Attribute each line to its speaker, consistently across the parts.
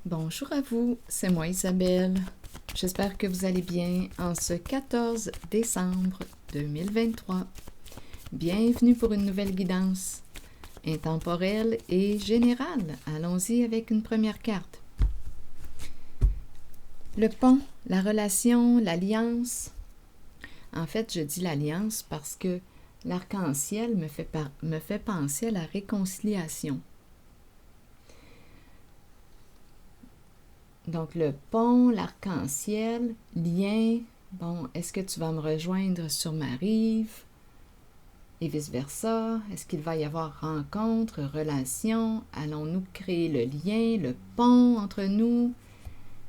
Speaker 1: Bonjour à vous, c'est moi Isabelle. J'espère que vous allez bien en ce 14 décembre 2023. Bienvenue pour une nouvelle guidance intemporelle et générale. Allons-y avec une première carte. Le pont, la relation, l'alliance. En fait, je dis l'alliance parce que l'arc-en-ciel me fait penser à la réconciliation. Donc, le pont, l'arc-en-ciel, lien. Bon, est-ce que tu vas me rejoindre sur ma rive? Et vice-versa. Est-ce qu'il va y avoir rencontre, relation? Allons-nous créer le lien, le pont entre nous?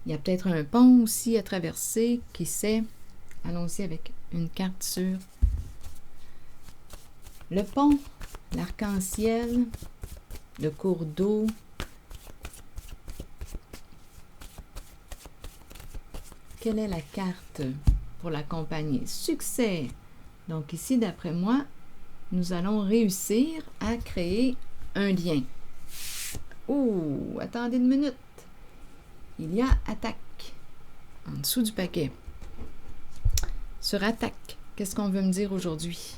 Speaker 1: Il y a peut-être un pont aussi à traverser, qui sait? Allons-y avec une carte sur le pont, l'arc-en-ciel, le cours d'eau. Quelle est la carte pour l'accompagner? Succès! Donc ici, d'après moi, nous allons réussir à créer un lien. Oh, attendez une minute. Il y a attaque en dessous du paquet. Sur attaque, qu'est-ce qu'on veut me dire aujourd'hui?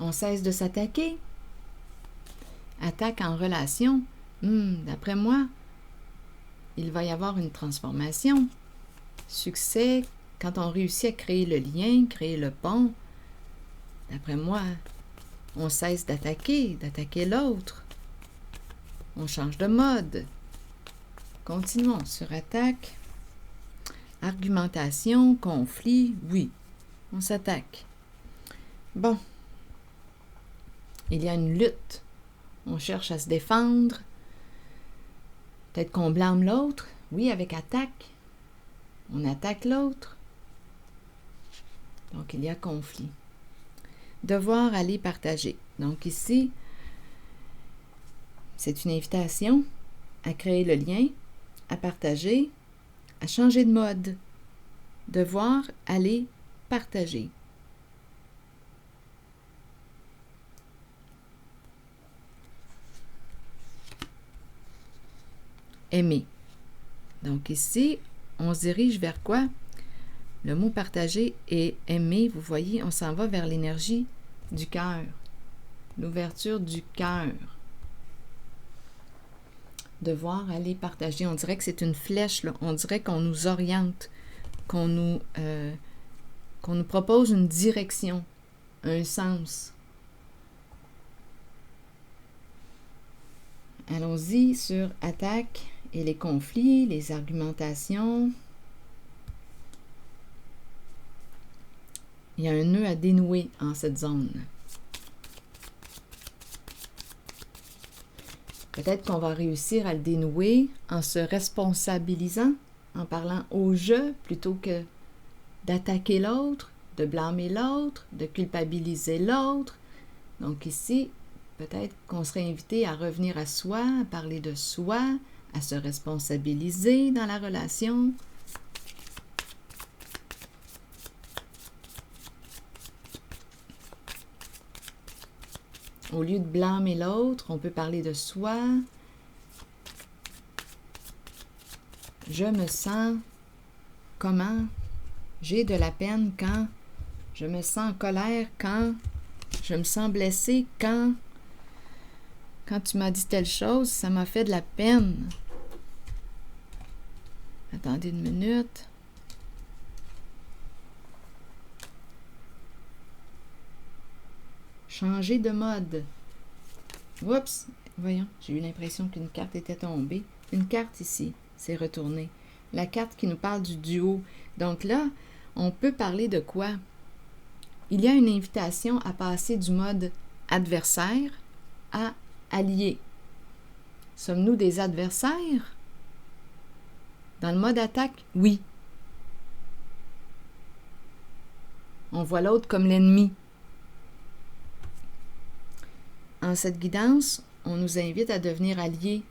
Speaker 1: On cesse de s'attaquer. Attaque en relation. D'après moi, il va y avoir une transformation. Succès, quand on réussit à créer le lien, créer le pont, d'après moi, on cesse d'attaquer l'autre. On change de mode. Continuons sur attaque. Argumentation, conflit, oui, on s'attaque. Bon. Il y a une lutte. On cherche à se défendre. Peut-être qu'on blâme l'autre. Oui, avec attaque. On attaque l'autre. Donc, il y a conflit. Devoir aller partager. Donc, ici, c'est une invitation à créer le lien, à partager, à changer de mode. Devoir aller partager. Aimer. Donc ici, on se dirige vers quoi? Le mot partager et aimer, vous voyez, on s'en va vers l'énergie du cœur, l'ouverture du cœur. Devoir aller partager, on dirait que c'est une flèche, là. On dirait qu'on nous oriente, qu'on nous propose une direction, un sens. Allons-y sur attaque et les conflits, les argumentations. Il y a un nœud à dénouer en cette zone. Peut-être qu'on va réussir à le dénouer en se responsabilisant, en parlant au je plutôt que d'attaquer l'autre, de blâmer l'autre, de culpabiliser l'autre. Donc ici, peut-être qu'on serait invité à revenir à soi, à parler de soi, à se responsabiliser dans la relation. Au lieu de blâmer l'autre, on peut parler de soi. Je me sens comment? J'ai de la peine quand? Je me sens en colère quand? Je me sens blessée quand? Quand tu m'as dit telle chose, ça m'a fait de la peine. Attendez une minute. Changer de mode. Oups! Voyons, j'ai eu l'impression qu'une carte était tombée. Une carte ici, c'est retourné. La carte qui nous parle du duo. Donc là, on peut parler de quoi? Il y a une invitation à passer du mode adversaire à allié. Sommes-nous des adversaires? Dans le mode attaque, oui. On voit l'autre comme l'ennemi. En cette guidance, on nous invite à devenir alliés.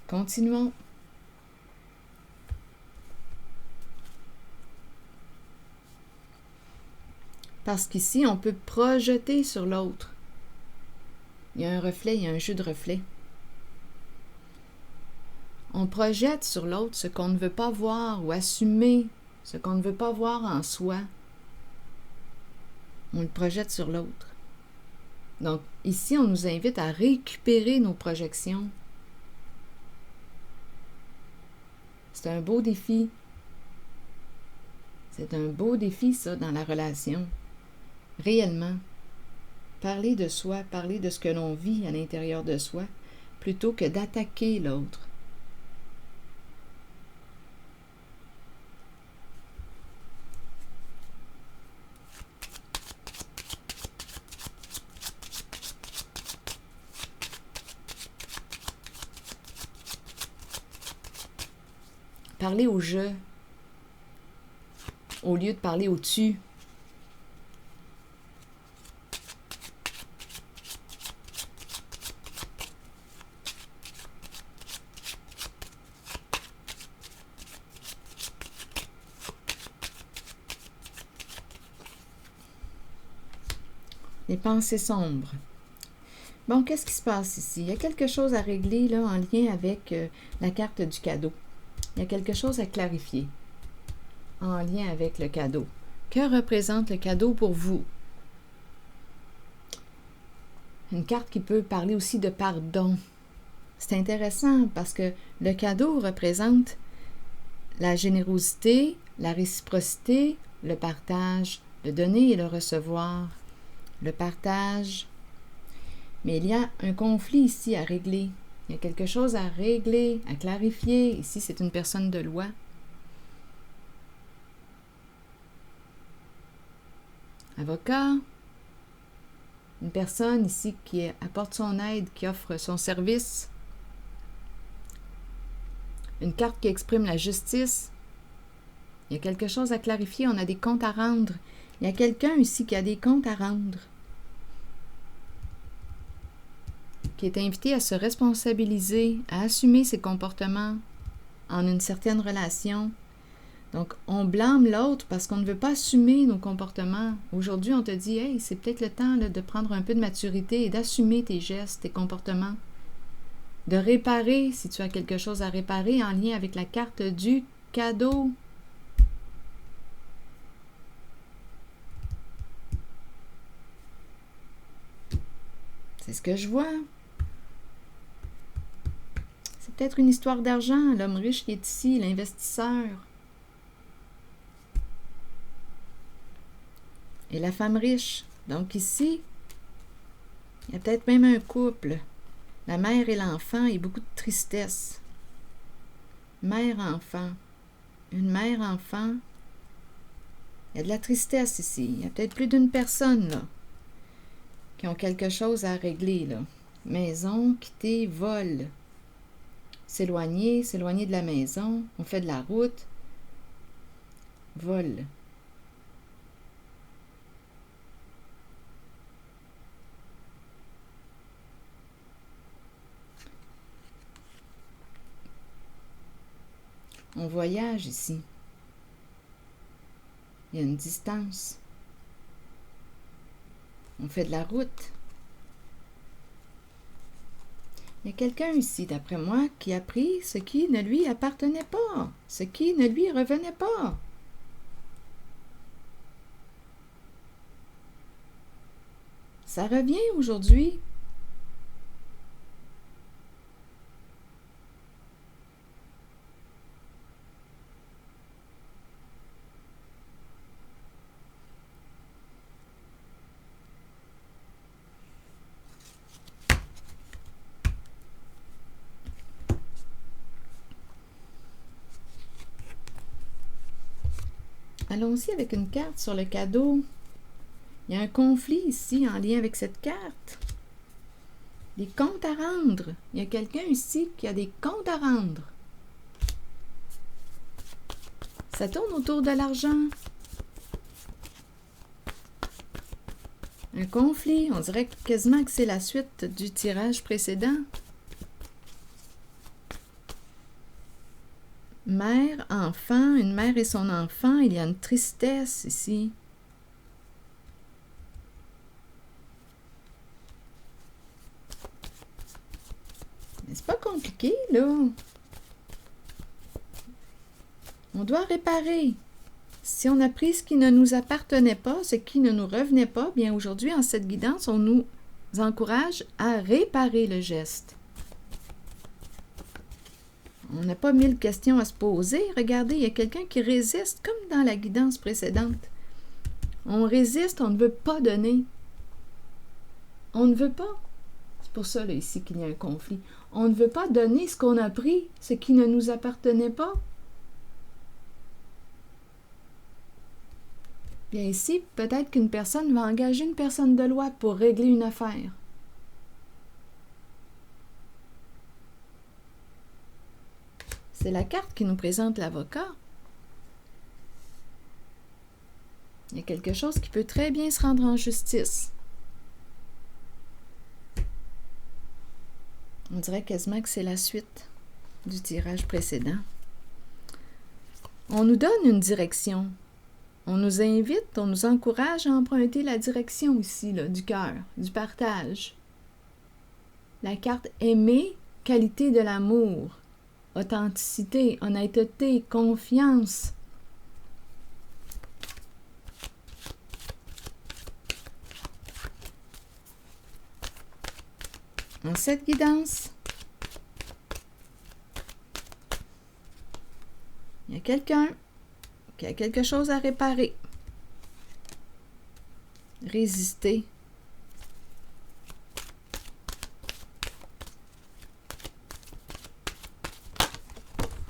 Speaker 1: Continuons. Parce qu'ici, on peut projeter sur l'autre. Il y a un reflet, il y a un jeu de reflets. On projette sur l'autre ce qu'on ne veut pas voir ou assumer ce qu'on ne veut pas voir en soi. On le projette sur l'autre. Donc, ici, on nous invite à récupérer nos projections. C'est un beau défi. C'est un beau défi, ça, dans la relation. Réellement. Parler de soi, parler de ce que l'on vit à l'intérieur de soi, plutôt que d'attaquer l'autre. Parler au je, au lieu de parler au tu. Les pensées sombres. Bon, qu'est-ce qui se passe ici? Il y a quelque chose à régler là, en lien avec la carte du cadeau. Il y a quelque chose à clarifier en lien avec le cadeau. Que représente le cadeau pour vous? Une carte qui peut parler aussi de pardon. C'est intéressant parce que le cadeau représente la générosité, la réciprocité, le partage, le donner et le recevoir, le partage. Mais il y a un conflit ici à régler. Il y a quelque chose à régler, à clarifier. Ici, c'est une personne de loi. Avocat. Une personne ici qui apporte son aide, qui offre son service. Une carte qui exprime la justice. Il y a quelque chose à clarifier, on a des comptes à rendre. Il y a quelqu'un ici qui a des comptes à rendre. Qui est invité à se responsabiliser, à assumer ses comportements en une certaine relation. Donc, on blâme l'autre parce qu'on ne veut pas assumer nos comportements. Aujourd'hui, on te dit, « Hey, c'est peut-être le temps là, de prendre un peu de maturité et d'assumer tes gestes, tes comportements. De réparer, si tu as quelque chose à réparer, en lien avec la carte du cadeau. » C'est ce que je vois. C'est peut-être une histoire d'argent, l'homme riche qui est ici, l'investisseur. Et la femme riche. Donc ici, il y a peut-être même un couple. La mère et l'enfant et beaucoup de tristesse. Mère-enfant. Une mère-enfant. Il y a de la tristesse ici. Il y a peut-être plus d'une personne, là, qui ont quelque chose à régler, là. Maison, quitter, vol. S'éloigner de la maison. On fait de la route. Vol. On voyage ici. Il y a une distance. On fait de la route. Il y a quelqu'un ici, d'après moi, qui a pris ce qui ne lui appartenait pas, ce qui ne lui revenait pas. Ça revient aujourd'hui. Allons-y avec une carte sur le cadeau. Il y a un conflit ici en lien avec cette carte. Des comptes à rendre. Il y a quelqu'un ici qui a des comptes à rendre. Ça tourne autour de l'argent. Un conflit. On dirait quasiment que c'est la suite du tirage précédent. Mère, enfant, une mère et son enfant, il y a une tristesse ici. Mais c'est pas compliqué, là. On doit réparer. Si on a pris ce qui ne nous appartenait pas, ce qui ne nous revenait pas, bien aujourd'hui, en cette guidance, on nous encourage à réparer le geste. On n'a pas 1000 questions à se poser. Regardez, il y a quelqu'un qui résiste, comme dans la guidance précédente. On résiste, on ne veut pas donner. On ne veut pas. C'est pour ça, là, ici, qu'il y a un conflit. On ne veut pas donner ce qu'on a pris, ce qui ne nous appartenait pas. Bien ici, peut-être qu'une personne va engager une personne de loi pour régler une affaire. C'est la carte qui nous présente l'avocat. Il y a quelque chose qui peut très bien se rendre en justice. On dirait quasiment que c'est la suite du tirage précédent. On nous donne une direction. On nous invite, on nous encourage à emprunter la direction ici, là, du cœur, du partage. La carte aimer, qualité de l'amour, authenticité, honnêteté, confiance. En cette guidance, il y a quelqu'un qui a quelque chose à réparer. Résister.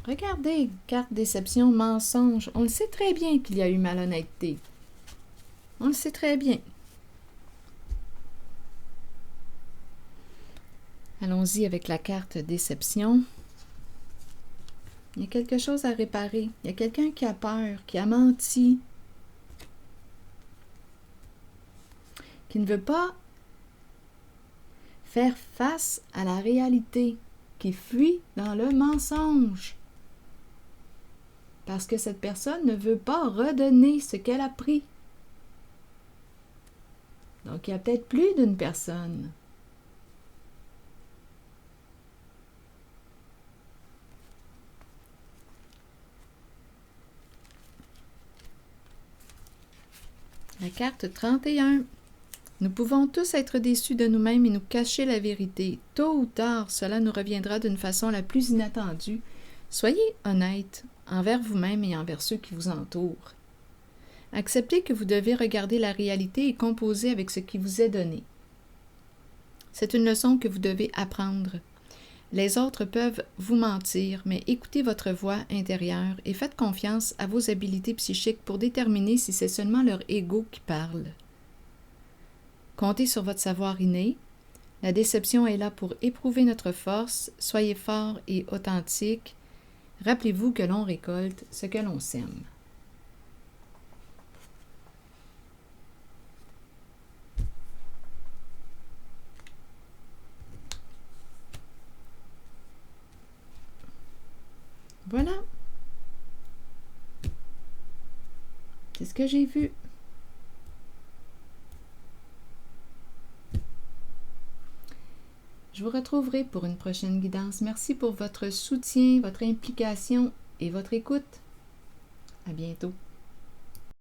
Speaker 1: Regardez, carte déception, mensonge. On le sait très bien qu'il y a eu malhonnêteté. On le sait très bien. Allons-y avec la carte déception. Il y a quelque chose à réparer. Il y a quelqu'un qui a peur, qui a menti, qui ne veut pas faire face à la réalité, qui fuit dans le mensonge. Parce que cette personne ne veut pas redonner ce qu'elle a pris. Donc, il y a peut-être plus d'une personne. La carte 31. Nous pouvons tous être déçus de nous-mêmes et nous cacher la vérité. Tôt ou tard, cela nous reviendra d'une façon la plus inattendue. Soyez honnête envers vous-même et envers ceux qui vous entourent. Acceptez que vous devez regarder la réalité et composer avec ce qui vous est donné. C'est une leçon que vous devez apprendre. Les autres peuvent vous mentir, mais écoutez votre voix intérieure et faites confiance à vos habiletés psychiques pour déterminer si c'est seulement leur ego qui parle. Comptez sur votre savoir inné. La déception est là pour éprouver notre force. Soyez fort et authentique. Rappelez-vous que l'on récolte ce que l'on sème. Voilà. C'est ce que j'ai vu. Je vous retrouverai pour une prochaine guidance. Merci pour votre soutien, votre implication et votre écoute. À bientôt.